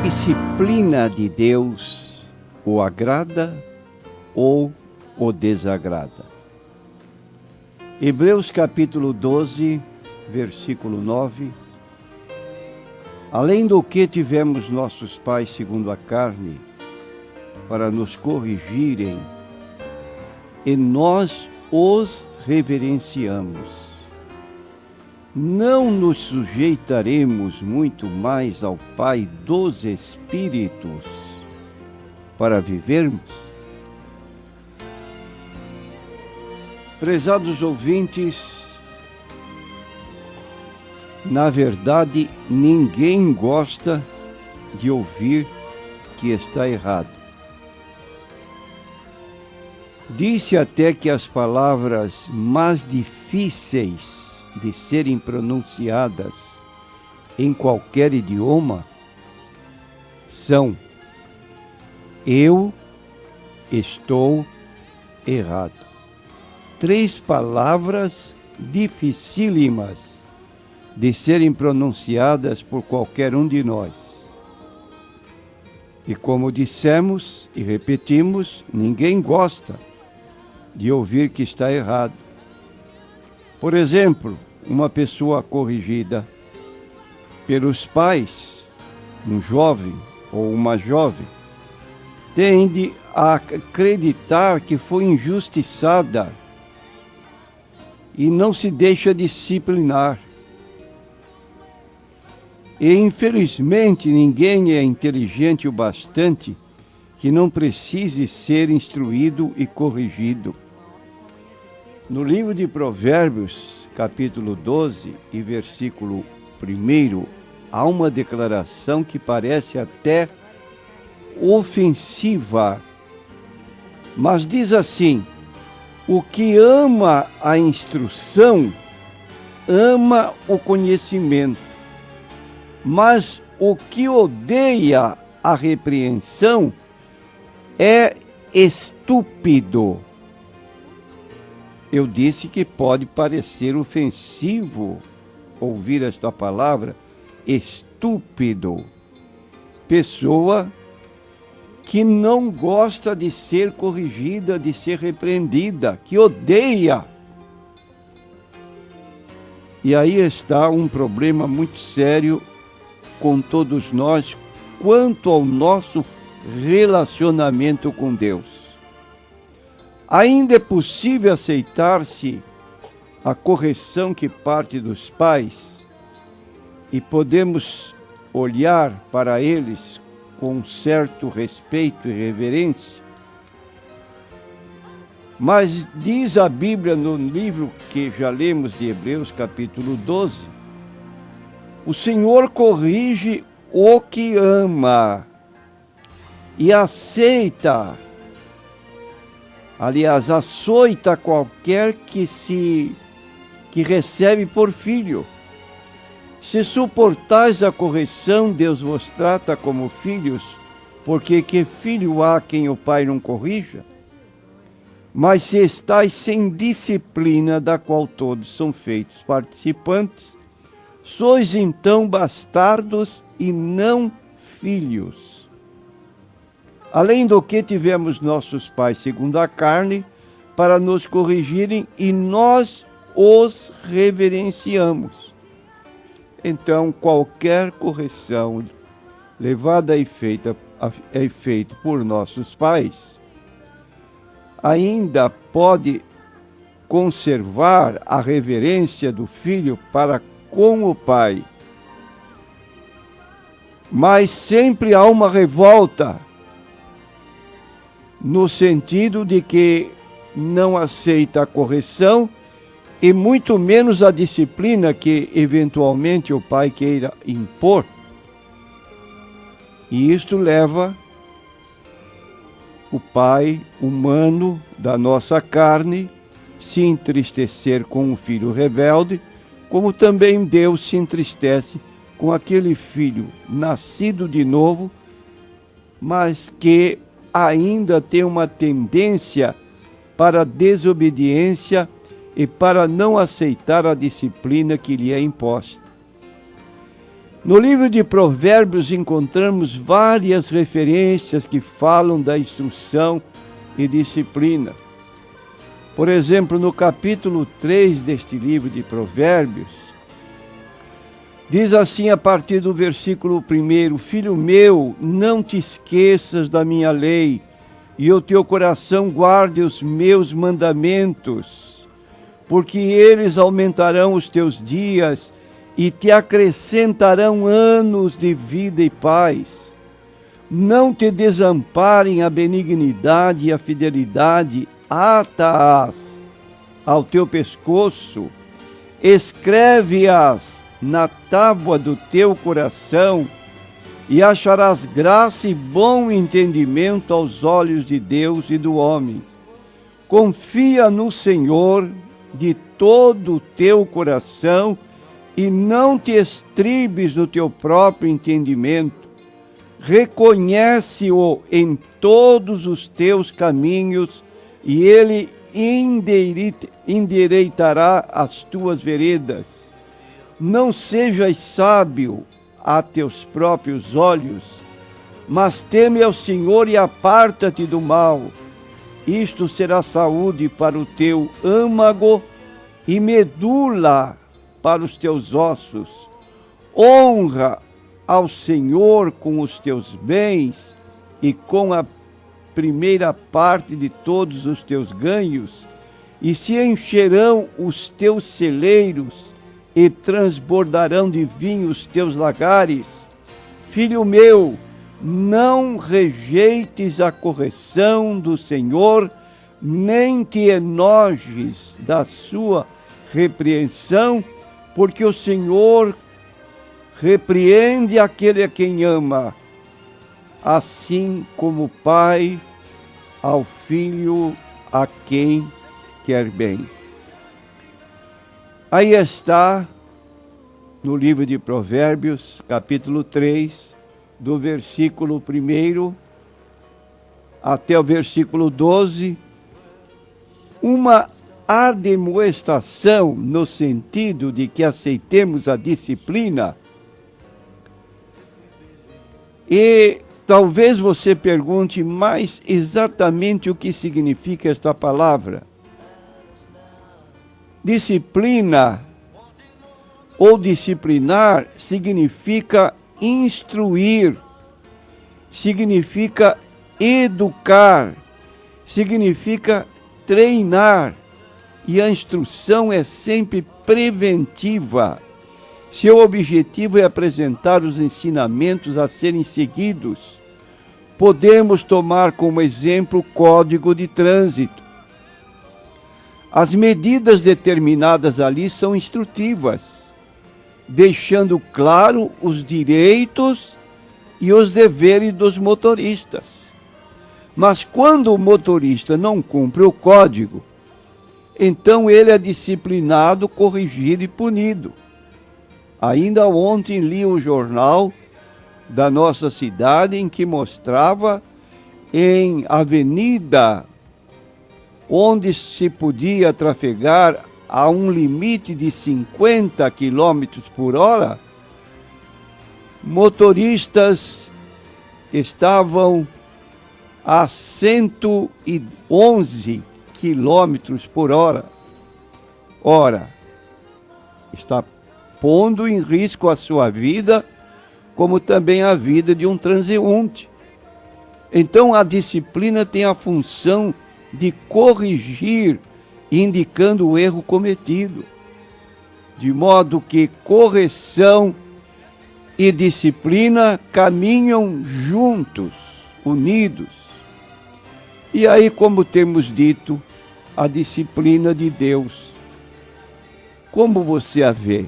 disciplina de Deus o agrada ou o desagrada? Hebreus capítulo 12, versículo 9. Além do que tivemos nossos pais segundo a carne, para nos corrigirem, e nós os reverenciamos. Não nos sujeitaremos muito mais ao Pai dos Espíritos para vivermos? Prezados ouvintes, na verdade, ninguém gosta de ouvir que está errado. Disse até que as palavras mais difíceis de serem pronunciadas em qualquer idioma são: eu estou errado. 3 palavras dificílimas de serem pronunciadas por qualquer um de nós. E como dissemos e repetimos, ninguém gosta de ouvir que está errado. Por exemplo, uma pessoa corrigida pelos pais, um jovem ou uma jovem, tende a acreditar que foi injustiçada e não se deixa disciplinar. E infelizmente ninguém é inteligente o bastante que não precise ser instruído e corrigido. No livro de Provérbios, capítulo 12 e versículo 1, há uma declaração que parece até ofensiva, mas diz assim: o que ama a instrução, ama o conhecimento, mas o que odeia a repreensão é estúpido. Eu disse que pode parecer ofensivo ouvir esta palavra, estúpido. Pessoa que não gosta de ser corrigida, de ser repreendida, que odeia. E aí está um problema muito sério com todos nós quanto ao nosso relacionamento com Deus. Ainda é possível aceitar-se a correção que parte dos pais e podemos olhar para eles com certo respeito e reverência? Mas diz a Bíblia no livro que já lemos de Hebreus capítulo 12, o Senhor corrige o que ama e aceita, aliás, açoita qualquer que recebe por filho. Se suportais a correção, Deus vos trata como filhos, porque que filho há quem o pai não corrija? Mas se estais sem disciplina, da qual todos são feitos participantes, sois então bastardos e não filhos. Além do que tivemos nossos pais segundo a carne, para nos corrigirem, e nós os reverenciamos. Então, qualquer correção levada a efeito por nossos pais, ainda pode conservar a reverência do filho para com o pai. Mas sempre há uma revolta, no sentido de que não aceita a correção e muito menos a disciplina que eventualmente o pai queira impor. E isto leva o pai humano da nossa carne se entristecer com o filho rebelde, como também Deus se entristece com aquele filho nascido de novo, mas que ainda tem uma tendência para a desobediência e para não aceitar a disciplina que lhe é imposta. No livro de Provérbios encontramos várias referências que falam da instrução e disciplina. Por exemplo, no capítulo 3 deste livro de Provérbios, diz assim a partir do versículo 1: Filho meu, não te esqueças da minha lei, e o teu coração guarde os meus mandamentos, porque eles aumentarão os teus dias e te acrescentarão anos de vida e paz. Não te desamparem a benignidade e a fidelidade, ata-as ao teu pescoço, escreve-as na tábua do teu coração, e acharás graça e bom entendimento aos olhos de Deus e do homem. Confia no Senhor de todo o teu coração e não te estribes no teu próprio entendimento. Reconhece-o em todos os teus caminhos e ele endireitará as tuas veredas. Não sejas sábio a teus próprios olhos, mas teme ao Senhor e aparta-te do mal. Isto será saúde para o teu âmago e medula para os teus ossos. Honra ao Senhor com os teus bens e com a primeira parte de todos os teus ganhos, e se encherão os teus celeiros e transbordarão de vinho os teus lagares. Filho meu, não rejeites a correção do Senhor, nem te enojes da sua repreensão, porque o Senhor repreende aquele a quem ama, assim como o pai ao filho a quem quer bem. Aí está, no livro de Provérbios, capítulo 3, do versículo 1 até o versículo 12, uma admoestação no sentido de que aceitemos a disciplina. E talvez você pergunte, mas exatamente o que significa esta palavra? Disciplina ou disciplinar significa instruir, significa educar, significa treinar, e a instrução é sempre preventiva. Seu objetivo é apresentar os ensinamentos a serem seguidos. Podemos tomar como exemplo o Código de Trânsito. As medidas determinadas ali são instrutivas, deixando claro os direitos e os deveres dos motoristas. Mas quando o motorista não cumpre o código, então ele é disciplinado, corrigido e punido. Ainda ontem li o jornal da nossa cidade em que mostrava em avenida onde se podia trafegar a um limite de 50 km por hora, motoristas estavam a 111 km por hora. Ora, está pondo em risco a sua vida, como também a vida de um transeunte. Então a disciplina tem a função de corrigir, indicando o erro cometido, de modo que correção e disciplina caminham juntos, unidos. E aí, como temos dito, a disciplina de Deus, como você a vê?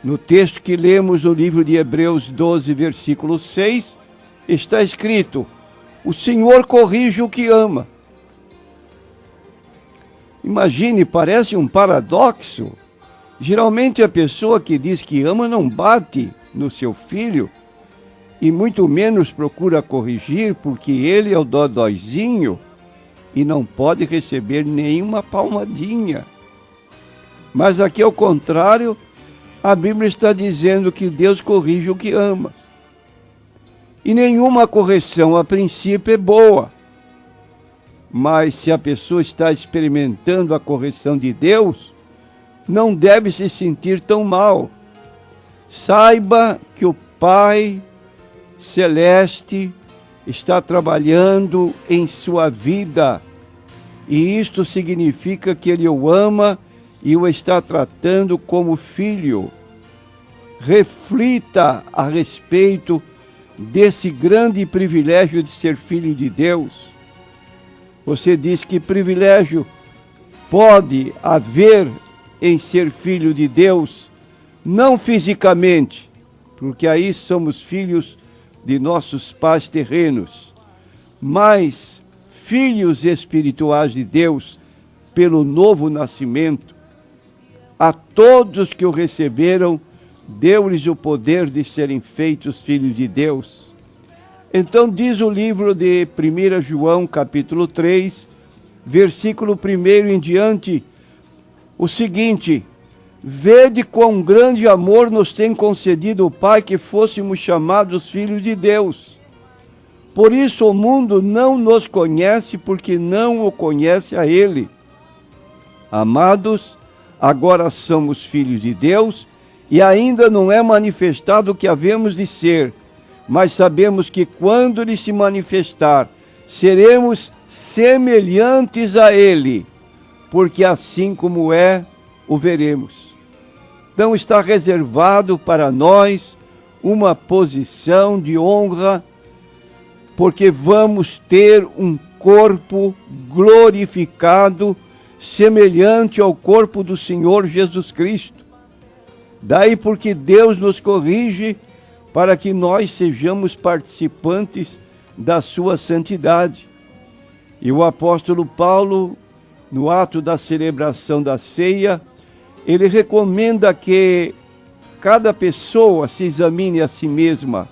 No texto que lemos no livro de Hebreus 12, versículo 6, está escrito: o Senhor corrige o que ama. Imagine, parece um paradoxo. Geralmente a pessoa que diz que ama não bate no seu filho e muito menos procura corrigir, porque ele é o dodóizinho e não pode receber nenhuma palmadinha. Mas aqui ao contrário, A Bíblia está dizendo que Deus corrige o que ama. E nenhuma correção, a princípio, é boa. Mas se a pessoa está experimentando a correção de Deus, não deve se sentir tão mal. Saiba que o Pai Celeste está trabalhando em sua vida. E isto significa que Ele o ama e o está tratando como filho. Reflita a respeito desse grande privilégio de ser filho de Deus. Você diz que privilégio pode haver em ser filho de Deus, não fisicamente, porque aí somos filhos de nossos pais terrenos, mas filhos espirituais de Deus pelo novo nascimento. A todos que o receberam, deu-lhes o poder de serem feitos filhos de Deus. Então diz o livro de 1 João, capítulo 3, versículo 1 em diante, o seguinte: vede quão grande amor nos tem concedido o Pai que fôssemos chamados filhos de Deus. Por isso o mundo não nos conhece, porque não o conhece a Ele. Amados, agora somos filhos de Deus, e ainda não é manifestado o que havemos de ser, mas sabemos que quando Ele se manifestar, seremos semelhantes a Ele, porque assim como é, o veremos. Então está reservado para nós uma posição de honra, porque vamos ter um corpo glorificado, semelhante ao corpo do Senhor Jesus Cristo. Daí porque Deus nos corrige para que nós sejamos participantes da sua santidade. E o apóstolo Paulo, no ato da celebração da ceia, ele recomenda que cada pessoa se examine a si mesma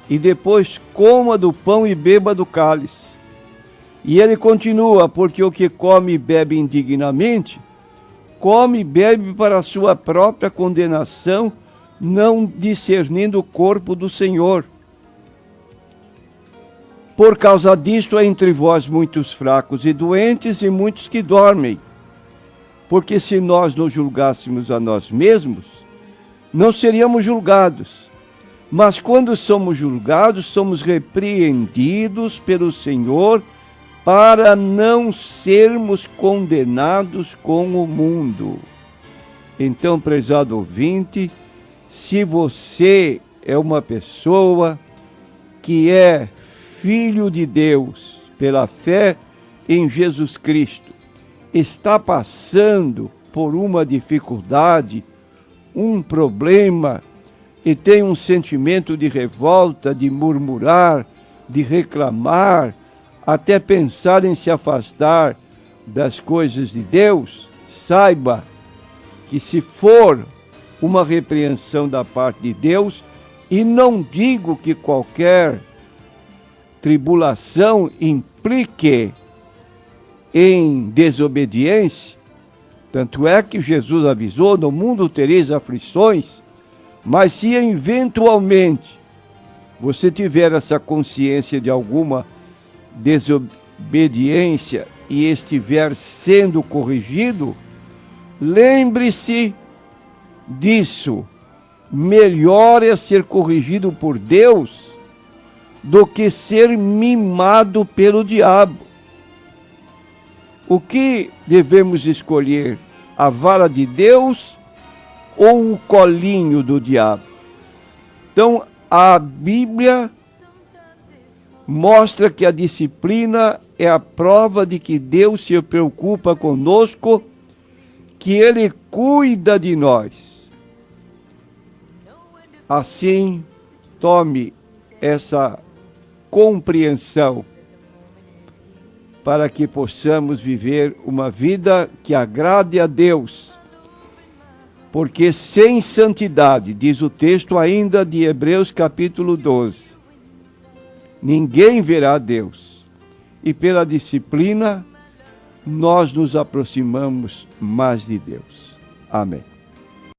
e depois coma do pão e beba do cálice. E ele continua: porque o que come e bebe indignamente, come e bebe para a sua própria condenação, não discernindo o corpo do Senhor. Por causa disto há entre vós muitos fracos e doentes e muitos que dormem. Porque se nós nos julgássemos a nós mesmos, não seríamos julgados. Mas quando somos julgados, somos repreendidos pelo Senhor para não sermos condenados com o mundo. Então, prezado ouvinte, se você é uma pessoa que é filho de Deus pela fé em Jesus Cristo, está passando por uma dificuldade, um problema, e tem um sentimento de revolta, de murmurar, de reclamar, até pensar em se afastar das coisas de Deus, saiba que se for uma repreensão da parte de Deus, e não digo que qualquer tribulação implique em desobediência, tanto é que Jesus avisou: no mundo tereis aflições, mas se eventualmente você tiver essa consciência de alguma desobediência e estiver sendo corrigido, lembre-se disso. Melhor é ser corrigido por Deus do que ser mimado pelo diabo. O que devemos escolher? A vara de Deus ou o colinho do diabo? Então, a Bíblia mostra que a disciplina é a prova de que Deus se preocupa conosco, que Ele cuida de nós. Assim, tome essa compreensão para que possamos viver uma vida que agrade a Deus. Porque sem santidade, diz o texto ainda de Hebreus capítulo 12, ninguém verá a Deus. E pela disciplina, nós nos aproximamos mais de Deus. Amém.